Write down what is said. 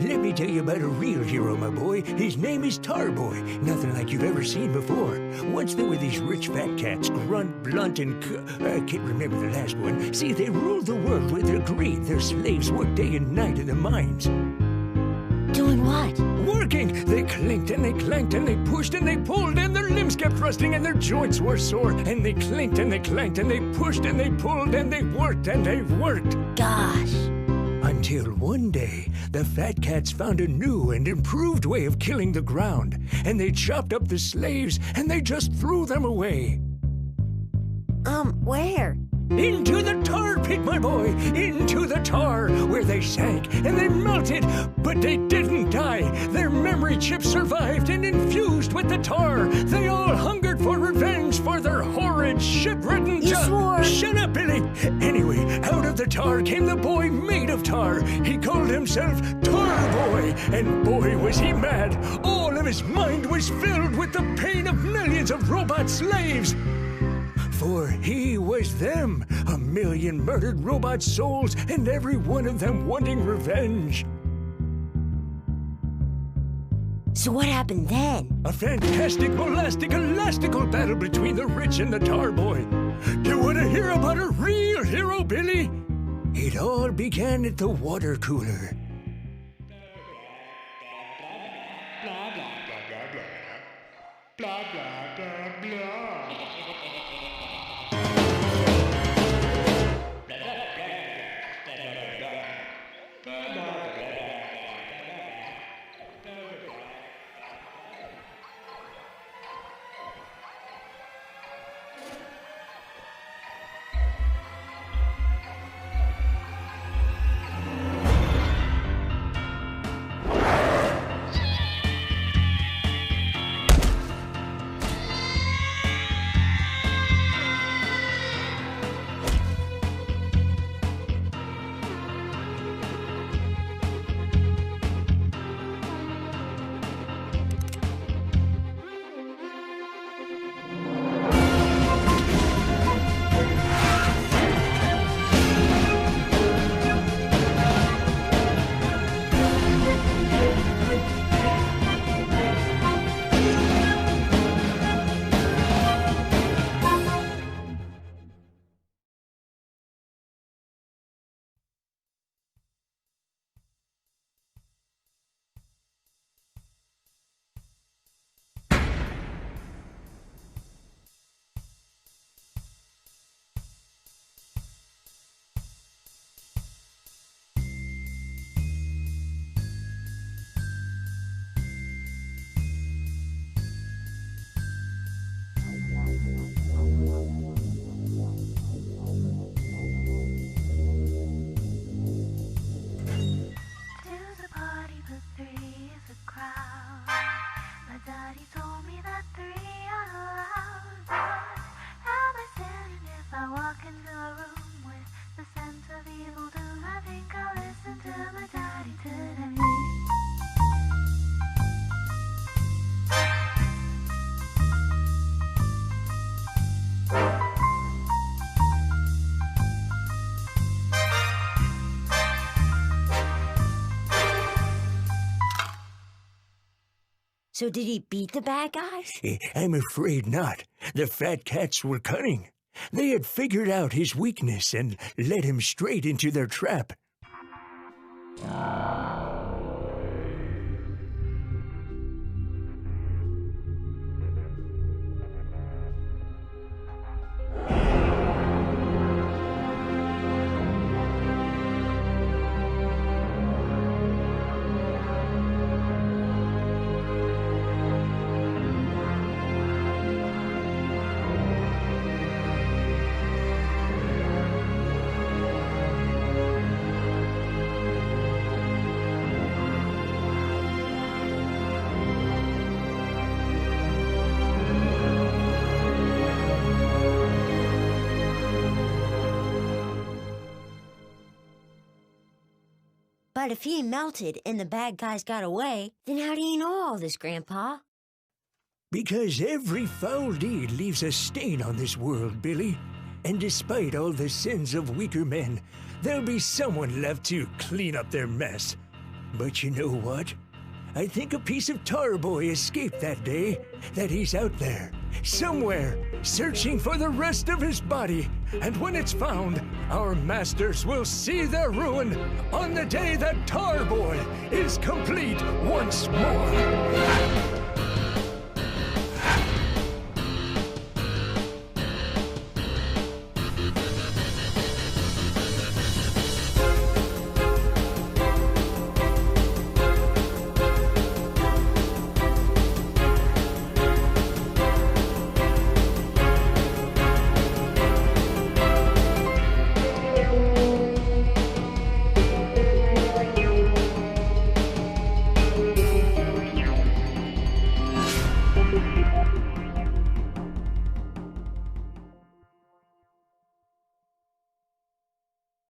Let me tell you about a real hero, my boy. His name is Tarboy. Nothing like you've ever seen before. Once there were these rich fat cats, Grunt, Blunt, and I can't remember the last one. See, they ruled the world with their greed. Their slaves worked day and night in the mines. Doing what? Working! They clinked and they clanked and they pushed and they pulled and their limbs kept rusting and their joints were sore. And they clinked and they clanked and they pushed and they pulled and they worked and they worked. Gosh. Until one day, the fat cats found a new and improved way of killing the ground. And they chopped up the slaves and they just threw them away. Where? Into the tar pit, my boy! Into the tar, where they sank and they melted, but they didn't die. Their memory chips survived and infused with the tar. They all hungered for revenge for their horrid, shit-ridden... You swore! Shut up, Billy! Anyway, out of the tar came the boy made of tar. He called himself Tarboy, and boy was he mad. All of his mind was filled with the pain of millions of robot slaves. For he was them, 1,000,000 murdered robot souls, and every one of them wanting revenge. So what happened then? A fantastic, molastic, elastical battle between the rich and the Tarboy. You want to hear about a real hero, Billy? It all began at the water cooler. Blah, blah, blah, blah, blah. Blah, blah, blah, blah. So did he beat the bad guys? I'm afraid not. The fat cats were cunning. They had figured out his weakness and led him straight into their trap. But if he melted and the bad guys got away, then how do you know all this, Grandpa? Because every foul deed leaves a stain on this world, Billy. And despite all the sins of weaker men, there'll be someone left to clean up their mess. But you know what? I think a piece of Tarboy escaped that day, that he's out there, somewhere, searching for the rest of his body. And when it's found, our masters will see their ruin on the day that Tarboy is complete once more.